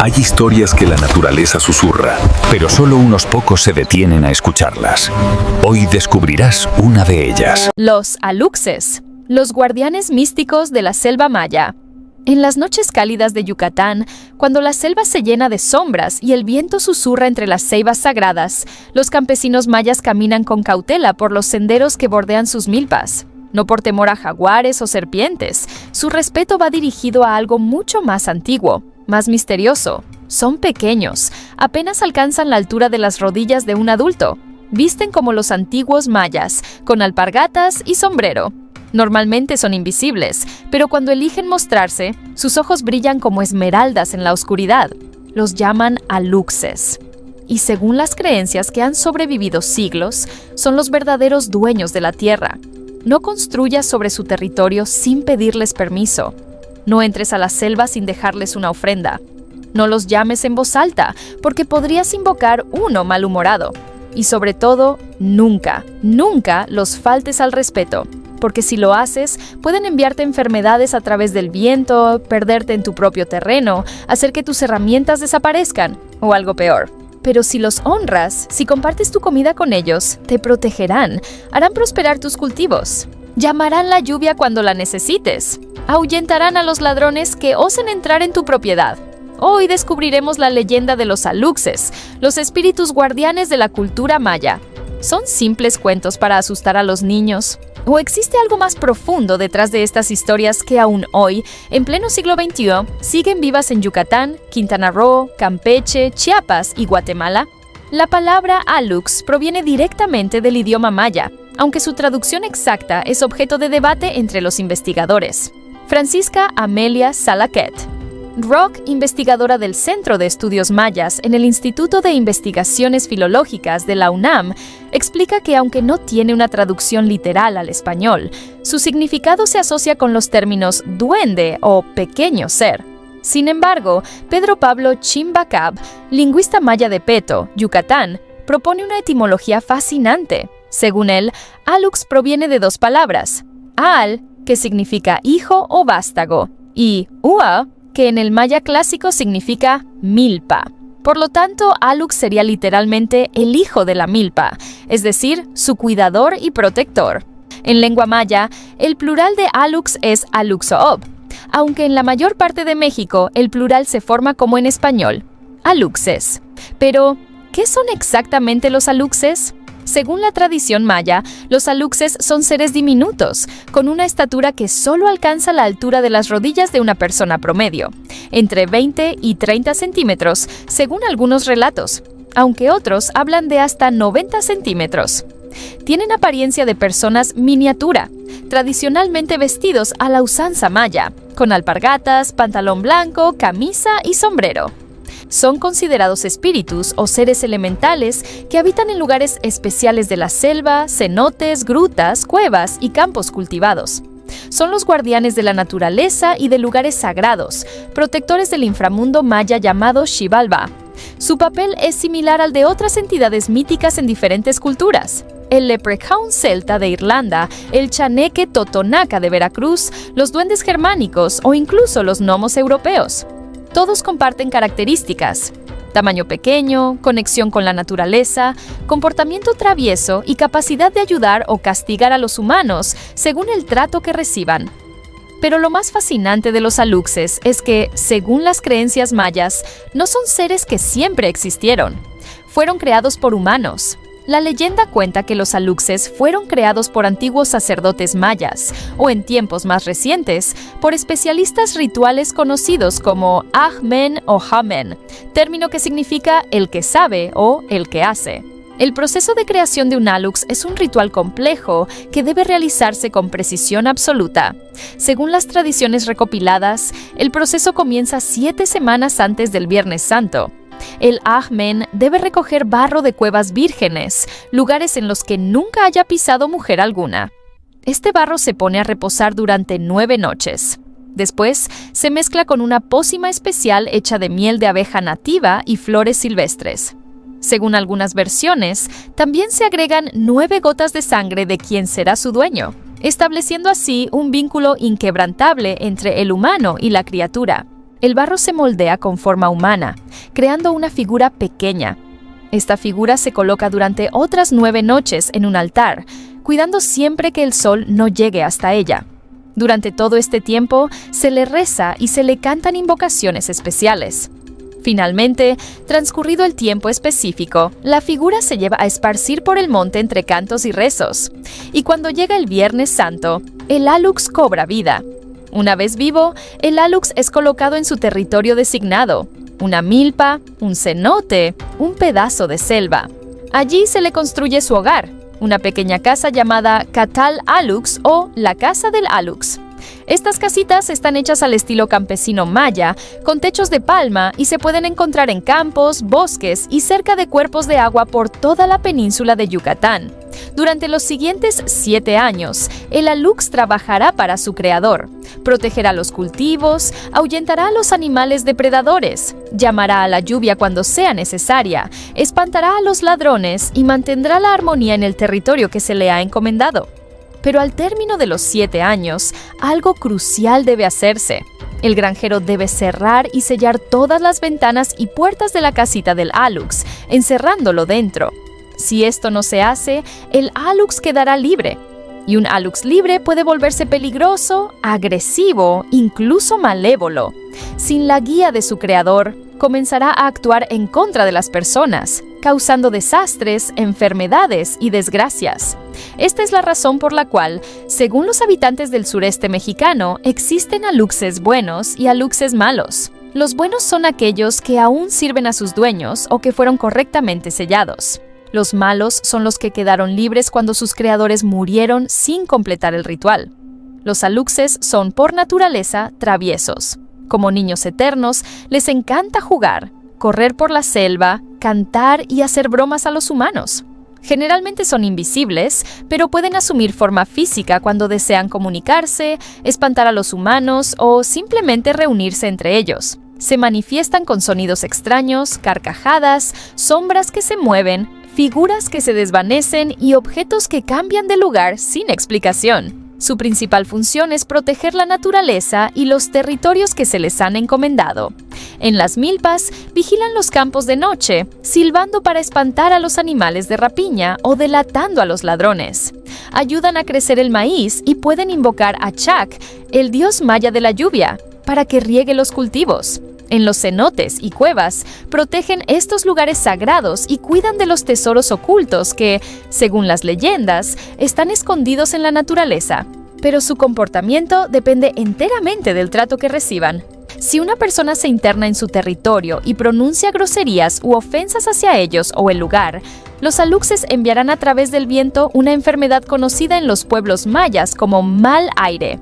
Hay historias que la naturaleza susurra, pero solo unos pocos se detienen a escucharlas. Hoy descubrirás una de ellas. Los aluxes, los guardianes místicos de la selva maya. En las noches cálidas de Yucatán, cuando la selva se llena de sombras y el viento susurra entre las ceibas sagradas, los campesinos mayas caminan con cautela por los senderos que bordean sus milpas. No por temor a jaguares o serpientes, su respeto va dirigido a algo mucho más antiguo, más misterioso. Son pequeños, apenas alcanzan la altura de las rodillas de un adulto. Visten como los antiguos mayas, con alpargatas y sombrero. Normalmente son invisibles, pero cuando eligen mostrarse, sus ojos brillan como esmeraldas en la oscuridad. Los llaman aluxes. Y según las creencias que han sobrevivido siglos, son los verdaderos dueños de la tierra. No construyas sobre su territorio sin pedirles permiso. No entres a la selva sin dejarles una ofrenda. No los llames en voz alta, porque podrías invocar uno malhumorado. Y sobre todo, nunca, nunca los faltes al respeto. Porque si lo haces, pueden enviarte enfermedades a través del viento, perderte en tu propio terreno, hacer que tus herramientas desaparezcan, o algo peor. Pero si los honras, si compartes tu comida con ellos, te protegerán, harán prosperar tus cultivos, llamarán la lluvia cuando la necesites, ahuyentarán a los ladrones que osen entrar en tu propiedad. Hoy descubriremos la leyenda de los aluxes, los espíritus guardianes de la cultura maya. ¿Son simples cuentos para asustar a los niños? ¿O existe algo más profundo detrás de estas historias que aún hoy, en pleno siglo XXI, siguen vivas en Yucatán, Quintana Roo, Campeche, Chiapas y Guatemala? La palabra alux proviene directamente del idioma maya, aunque su traducción exacta es objeto de debate entre los investigadores. Francisca Amelia Salaquet Rock, investigadora del Centro de Estudios Mayas en el Instituto de Investigaciones Filológicas de la UNAM, explica que aunque no tiene una traducción literal al español, su significado se asocia con los términos duende o pequeño ser. Sin embargo, Pedro Pablo Chimbacab, lingüista maya de Peto, Yucatán, propone una etimología fascinante. Según él, alux proviene de dos palabras, al, que significa hijo o vástago, y ua, que en el maya clásico significa milpa. Por lo tanto, alux sería literalmente el hijo de la milpa, es decir, su cuidador y protector. En lengua maya, el plural de alux es aluxoob, aunque en la mayor parte de México el plural se forma como en español, aluxes. Pero, ¿qué son exactamente los aluxes? Según la tradición maya, los aluxes son seres diminutos, con una estatura que solo alcanza la altura de las rodillas de una persona promedio, entre 20 y 30 centímetros, según algunos relatos, aunque otros hablan de hasta 90 centímetros. Tienen apariencia de personas miniatura, tradicionalmente vestidos a la usanza maya, con alpargatas, pantalón blanco, camisa y sombrero. Son considerados espíritus o seres elementales que habitan en lugares especiales de la selva, cenotes, grutas, cuevas y campos cultivados. Son los guardianes de la naturaleza y de lugares sagrados, protectores del inframundo maya llamado Xibalbá. Su papel es similar al de otras entidades míticas en diferentes culturas. El leprechaun celta de Irlanda, el chaneque totonaca de Veracruz, los duendes germánicos o incluso los gnomos europeos. Todos comparten características: tamaño pequeño, conexión con la naturaleza, comportamiento travieso y capacidad de ayudar o castigar a los humanos según el trato que reciban. Pero lo más fascinante de los aluxes es que, según las creencias mayas, no son seres que siempre existieron. Fueron creados por humanos. La leyenda cuenta que los aluxes fueron creados por antiguos sacerdotes mayas, o en tiempos más recientes, por especialistas rituales conocidos como Ahmen o Hamen, término que significa el que sabe o el que hace. El proceso de creación de un alux es un ritual complejo que debe realizarse con precisión absoluta. Según las tradiciones recopiladas, el proceso comienza 7 semanas antes del Viernes Santo. El Ahmen debe recoger barro de cuevas vírgenes, lugares en los que nunca haya pisado mujer alguna. Este barro se pone a reposar durante 9 noches. Después, se mezcla con una pócima especial hecha de miel de abeja nativa y flores silvestres. Según algunas versiones, también se agregan 9 gotas de sangre de quien será su dueño, estableciendo así un vínculo inquebrantable entre el humano y la criatura. El barro se moldea con forma humana, creando una figura pequeña. Esta figura se coloca durante otras 9 noches en un altar, cuidando siempre que el sol no llegue hasta ella. Durante todo este tiempo, se le reza y se le cantan invocaciones especiales. Finalmente, transcurrido el tiempo específico, la figura se lleva a esparcir por el monte entre cantos y rezos. Y cuando llega el Viernes Santo, el Alux cobra vida. Una vez vivo, el Alux es colocado en su territorio designado, una milpa, un cenote, un pedazo de selva. Allí se le construye su hogar, una pequeña casa llamada Catal Alux o la Casa del Alux. Estas casitas están hechas al estilo campesino maya, con techos de palma y se pueden encontrar en campos, bosques y cerca de cuerpos de agua por toda la península de Yucatán. Durante los siguientes 7 años, el Alux trabajará para su creador, protegerá los cultivos, ahuyentará a los animales depredadores, llamará a la lluvia cuando sea necesaria, espantará a los ladrones y mantendrá la armonía en el territorio que se le ha encomendado. Pero al término de los 7 años, algo crucial debe hacerse. El granjero debe cerrar y sellar todas las ventanas y puertas de la casita del Alux, encerrándolo dentro. Si esto no se hace, el Alux quedará libre. Y un Alux libre puede volverse peligroso, agresivo, incluso malévolo. Sin la guía de su creador, comenzará a actuar en contra de las personas, causando desastres, enfermedades y desgracias. Esta es la razón por la cual, según los habitantes del sureste mexicano, existen aluxes buenos y aluxes malos. Los buenos son aquellos que aún sirven a sus dueños o que fueron correctamente sellados. Los malos son los que quedaron libres cuando sus creadores murieron sin completar el ritual. Los aluxes son por naturaleza traviesos. Como niños eternos, les encanta jugar, correr por la selva, cantar y hacer bromas a los humanos. Generalmente son invisibles, pero pueden asumir forma física cuando desean comunicarse, espantar a los humanos o simplemente reunirse entre ellos. Se manifiestan con sonidos extraños, carcajadas, sombras que se mueven, figuras que se desvanecen y objetos que cambian de lugar sin explicación. Su principal función es proteger la naturaleza y los territorios que se les han encomendado. En las milpas, vigilan los campos de noche, silbando para espantar a los animales de rapiña o delatando a los ladrones. Ayudan a crecer el maíz y pueden invocar a Chac, el dios maya de la lluvia, para que riegue los cultivos. En los cenotes y cuevas, protegen estos lugares sagrados y cuidan de los tesoros ocultos que, según las leyendas, están escondidos en la naturaleza. Pero su comportamiento depende enteramente del trato que reciban. Si una persona se interna en su territorio y pronuncia groserías u ofensas hacia ellos o el lugar, los aluxes enviarán a través del viento una enfermedad conocida en los pueblos mayas como mal aire.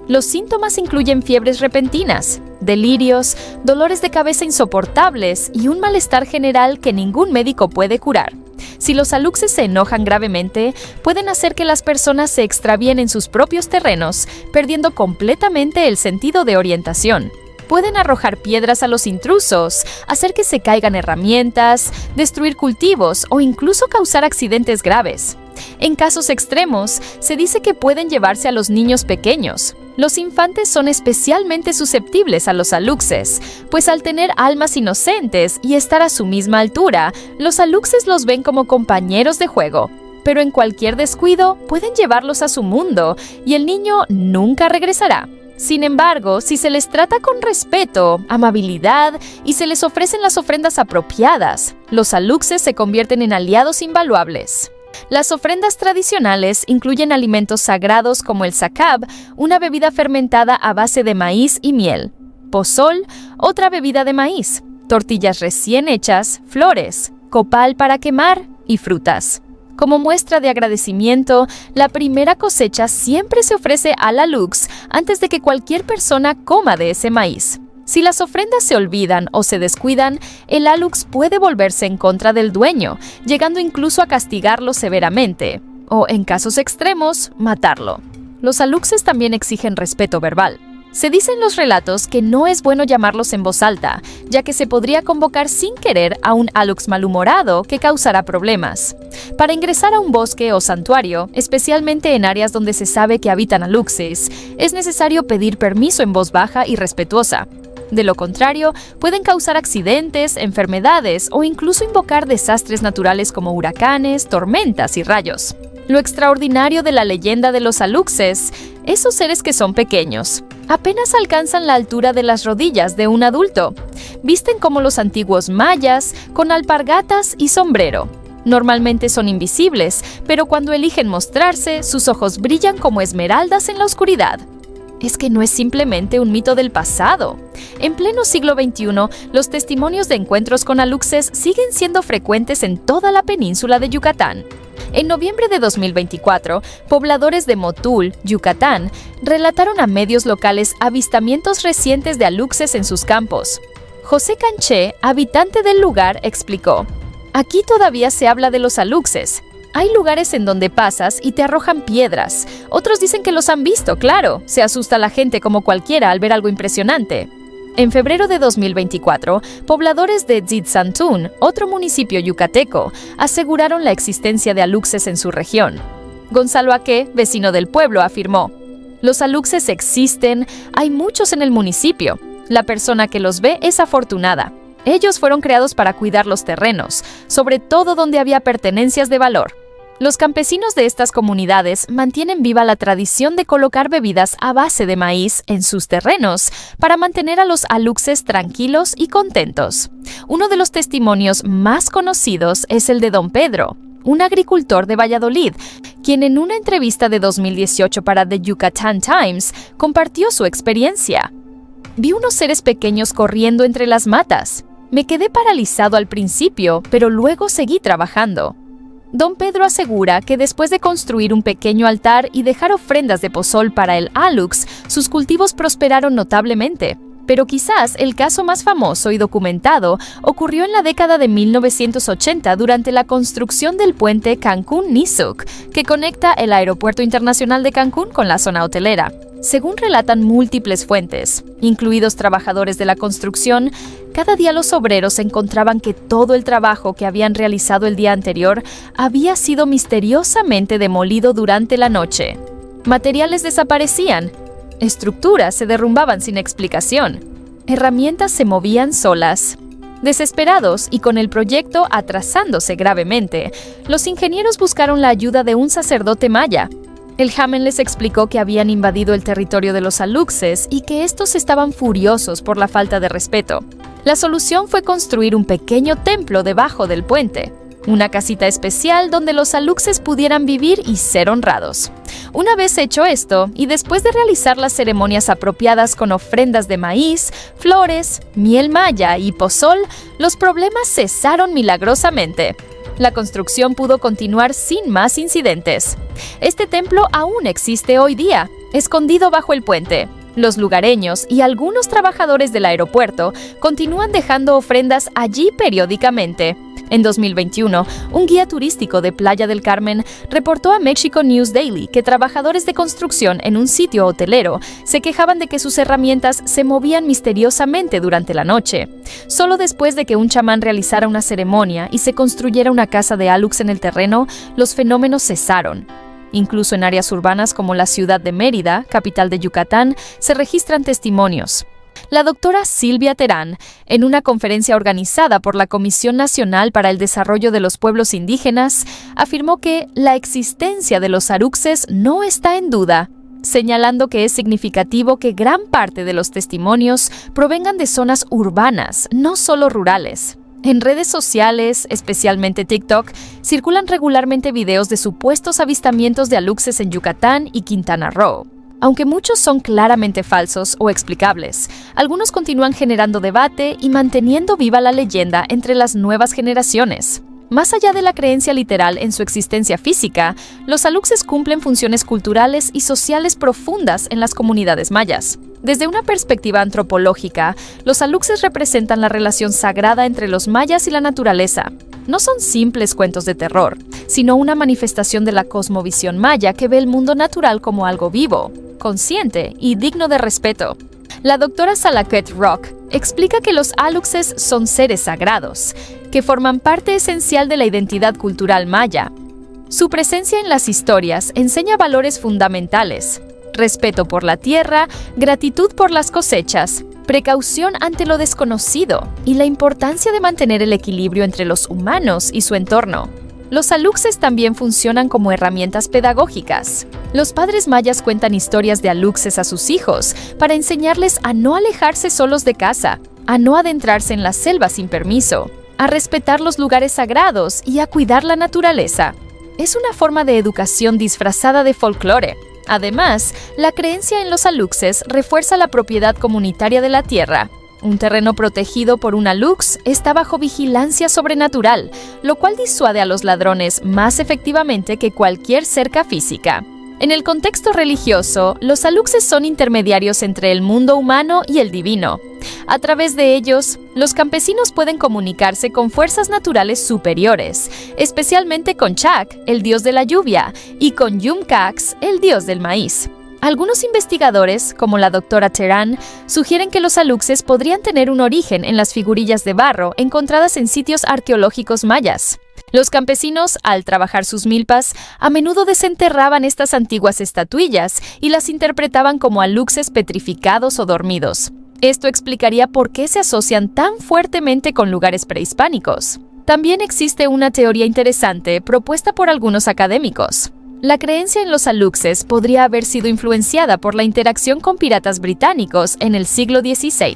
Los síntomas incluyen fiebres repentinas, delirios, dolores de cabeza insoportables y un malestar general que ningún médico puede curar. Si los aluxes se enojan gravemente, pueden hacer que las personas se extravíen en sus propios terrenos, perdiendo completamente el sentido de orientación. Pueden arrojar piedras a los intrusos, hacer que se caigan herramientas, destruir cultivos o incluso causar accidentes graves. En casos extremos, se dice que pueden llevarse a los niños pequeños. Los infantes son especialmente susceptibles a los aluxes, pues al tener almas inocentes y estar a su misma altura, los aluxes los ven como compañeros de juego. Pero en cualquier descuido, pueden llevarlos a su mundo y el niño nunca regresará. Sin embargo, si se les trata con respeto, amabilidad y se les ofrecen las ofrendas apropiadas, los aluxes se convierten en aliados invaluables. Las ofrendas tradicionales incluyen alimentos sagrados como el sacab, una bebida fermentada a base de maíz y miel, pozol, otra bebida de maíz, tortillas recién hechas, flores, copal para quemar y frutas. Como muestra de agradecimiento, la primera cosecha siempre se ofrece al alux antes de que cualquier persona coma de ese maíz. Si las ofrendas se olvidan o se descuidan, el alux puede volverse en contra del dueño, llegando incluso a castigarlo severamente, o en casos extremos, matarlo. Los aluxes también exigen respeto verbal. Se dice en los relatos que no es bueno llamarlos en voz alta, ya que se podría convocar sin querer a un alux malhumorado que causará problemas. Para ingresar a un bosque o santuario, especialmente en áreas donde se sabe que habitan aluxes, es necesario pedir permiso en voz baja y respetuosa. De lo contrario, pueden causar accidentes, enfermedades o incluso invocar desastres naturales como huracanes, tormentas y rayos. Lo extraordinario de la leyenda de los aluxes, esos seres que son pequeños, apenas alcanzan la altura de las rodillas de un adulto. Visten como los antiguos mayas, con alpargatas y sombrero. Normalmente son invisibles, pero cuando eligen mostrarse, sus ojos brillan como esmeraldas en la oscuridad. Es que no es simplemente un mito del pasado. En pleno siglo XXI, los testimonios de encuentros con aluxes siguen siendo frecuentes en toda la península de Yucatán. En noviembre de 2024, pobladores de Motul, Yucatán, relataron a medios locales avistamientos recientes de aluxes en sus campos. José Canché, habitante del lugar, explicó: "Aquí todavía se habla de los aluxes. Hay lugares en donde pasas y te arrojan piedras. Otros dicen que los han visto, claro. Se asusta la gente como cualquiera al ver algo impresionante". En febrero de 2024, pobladores de Tzitzantún, otro municipio yucateco, aseguraron la existencia de aluxes en su región. Gonzalo Aque, vecino del pueblo, afirmó: "Los aluxes existen, hay muchos en el municipio. La persona que los ve es afortunada. Ellos fueron creados para cuidar los terrenos, sobre todo donde había pertenencias de valor". Los campesinos de estas comunidades mantienen viva la tradición de colocar bebidas a base de maíz en sus terrenos para mantener a los aluxes tranquilos y contentos. Uno de los testimonios más conocidos es el de Don Pedro, un agricultor de Valladolid, quien en una entrevista de 2018 para The Yucatan Times compartió su experiencia. "Vi unos seres pequeños corriendo entre las matas. Me quedé paralizado al principio, pero luego seguí trabajando". Don Pedro asegura que después de construir un pequeño altar y dejar ofrendas de pozol para el alux, sus cultivos prosperaron notablemente. Pero quizás el caso más famoso y documentado ocurrió en la década de 1980 durante la construcción del puente Cancún-Nizuc, que conecta el Aeropuerto Internacional de Cancún con la zona hotelera. Según relatan múltiples fuentes, incluidos trabajadores de la construcción, cada día los obreros encontraban que todo el trabajo que habían realizado el día anterior había sido misteriosamente demolido durante la noche. Materiales desaparecían, estructuras se derrumbaban sin explicación, herramientas se movían solas. Desesperados y con el proyecto atrasándose gravemente, los ingenieros buscaron la ayuda de un sacerdote maya. El Jamen les explicó que habían invadido el territorio de los aluxes y que estos estaban furiosos por la falta de respeto. La solución fue construir un pequeño templo debajo del puente, una casita especial donde los aluxes pudieran vivir y ser honrados. Una vez hecho esto, y después de realizar las ceremonias apropiadas con ofrendas de maíz, flores, miel maya y pozol, los problemas cesaron milagrosamente. La construcción pudo continuar sin más incidentes. Este templo aún existe hoy día, escondido bajo el puente. Los lugareños y algunos trabajadores del aeropuerto continúan dejando ofrendas allí periódicamente. En 2021, un guía turístico de Playa del Carmen reportó a Mexico News Daily que trabajadores de construcción en un sitio hotelero se quejaban de que sus herramientas se movían misteriosamente durante la noche. Solo después de que un chamán realizara una ceremonia y se construyera una casa de alux en el terreno, los fenómenos cesaron. Incluso en áreas urbanas como la ciudad de Mérida, capital de Yucatán, se registran testimonios. La doctora Silvia Terán, en una conferencia organizada por la Comisión Nacional para el Desarrollo de los Pueblos Indígenas, afirmó que la existencia de los aruxes no está en duda, señalando que es significativo que gran parte de los testimonios provengan de zonas urbanas, no solo rurales. En redes sociales, especialmente TikTok, circulan regularmente videos de supuestos avistamientos de aluxes en Yucatán y Quintana Roo. Aunque muchos son claramente falsos o explicables, algunos continúan generando debate y manteniendo viva la leyenda entre las nuevas generaciones. Más allá de la creencia literal en su existencia física, los aluxes cumplen funciones culturales y sociales profundas en las comunidades mayas. Desde una perspectiva antropológica, los aluxes representan la relación sagrada entre los mayas y la naturaleza. No son simples cuentos de terror, sino una manifestación de la cosmovisión maya que ve el mundo natural como algo vivo, consciente y digno de respeto. La doctora Salaquet Rock explica que los aluxes son seres sagrados, que forman parte esencial de la identidad cultural maya. Su presencia en las historias enseña valores fundamentales: respeto por la tierra, gratitud por las cosechas, precaución ante lo desconocido y la importancia de mantener el equilibrio entre los humanos y su entorno. Los aluxes también funcionan como herramientas pedagógicas. Los padres mayas cuentan historias de aluxes a sus hijos para enseñarles a no alejarse solos de casa, a no adentrarse en la selva sin permiso, a respetar los lugares sagrados y a cuidar la naturaleza. Es una forma de educación disfrazada de folclore. Además, la creencia en los aluxes refuerza la propiedad comunitaria de la tierra. Un terreno protegido por un alux está bajo vigilancia sobrenatural, lo cual disuade a los ladrones más efectivamente que cualquier cerca física. En el contexto religioso, los aluxes son intermediarios entre el mundo humano y el divino. A través de ellos, los campesinos pueden comunicarse con fuerzas naturales superiores, especialmente con Chak, el dios de la lluvia, y con Yumcax, el dios del maíz. Algunos investigadores, como la doctora Terán, sugieren que los aluxes podrían tener un origen en las figurillas de barro encontradas en sitios arqueológicos mayas. Los campesinos, al trabajar sus milpas, a menudo desenterraban estas antiguas estatuillas y las interpretaban como aluxes petrificados o dormidos. Esto explicaría por qué se asocian tan fuertemente con lugares prehispánicos. También existe una teoría interesante propuesta por algunos académicos. La creencia en los aluxes podría haber sido influenciada por la interacción con piratas británicos en el siglo XVI.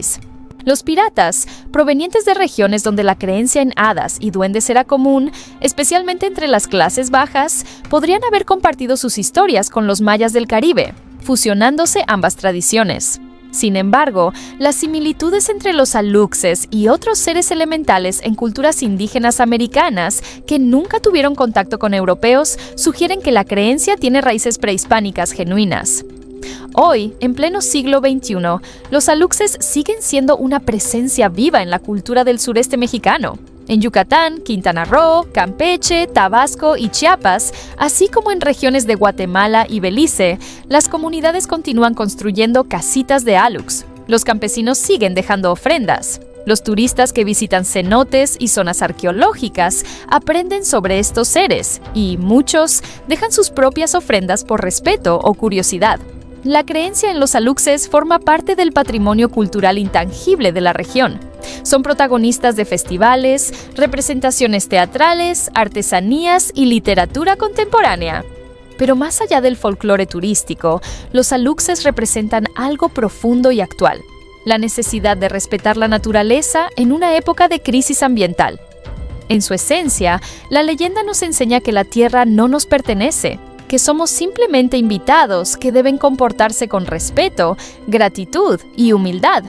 Los piratas, provenientes de regiones donde la creencia en hadas y duendes era común, especialmente entre las clases bajas, podrían haber compartido sus historias con los mayas del Caribe, fusionándose ambas tradiciones. Sin embargo, las similitudes entre los aluxes y otros seres elementales en culturas indígenas americanas que nunca tuvieron contacto con europeos sugieren que la creencia tiene raíces prehispánicas genuinas. Hoy, en pleno siglo XXI, los aluxes siguen siendo una presencia viva en la cultura del sureste mexicano. En Yucatán, Quintana Roo, Campeche, Tabasco y Chiapas, así como en regiones de Guatemala y Belice, las comunidades continúan construyendo casitas de alux. Los campesinos siguen dejando ofrendas. Los turistas que visitan cenotes y zonas arqueológicas aprenden sobre estos seres y muchos dejan sus propias ofrendas por respeto o curiosidad. La creencia en los aluxes forma parte del patrimonio cultural intangible de la región. Son protagonistas de festivales, representaciones teatrales, artesanías y literatura contemporánea. Pero más allá del folclore turístico, los aluxes representan algo profundo y actual: la necesidad de respetar la naturaleza en una época de crisis ambiental. En su esencia, la leyenda nos enseña que la tierra no nos pertenece, que somos simplemente invitados que deben comportarse con respeto, gratitud y humildad.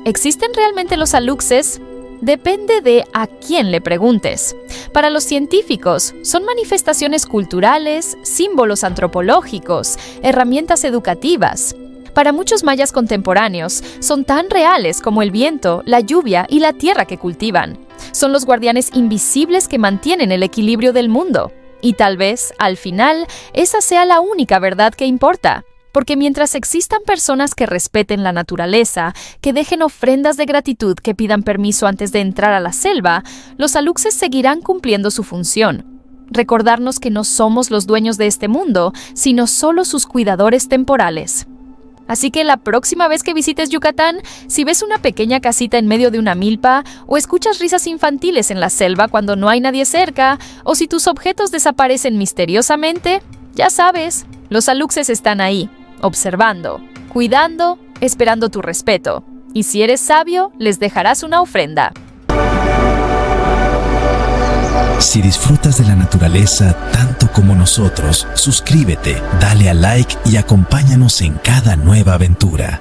¿Existen realmente los aluxes? Depende de a quién le preguntes. Para los científicos, son manifestaciones culturales, símbolos antropológicos, herramientas educativas. Para muchos mayas contemporáneos, son tan reales como el viento, la lluvia y la tierra que cultivan. Son los guardianes invisibles que mantienen el equilibrio del mundo. Y tal vez, al final, esa sea la única verdad que importa. Porque mientras existan personas que respeten la naturaleza, que dejen ofrendas de gratitud, que pidan permiso antes de entrar a la selva, los aluxes seguirán cumpliendo su función. Recordarnos que no somos los dueños de este mundo, sino solo sus cuidadores temporales. Así que la próxima vez que visites Yucatán, si ves una pequeña casita en medio de una milpa, o escuchas risas infantiles en la selva cuando no hay nadie cerca, o si tus objetos desaparecen misteriosamente, ya sabes, los aluxes están ahí, observando, cuidando, esperando tu respeto. Y si eres sabio, les dejarás una ofrenda. Si disfrutas de la naturaleza tanto como nosotros, suscríbete, dale a like y acompáñanos en cada nueva aventura.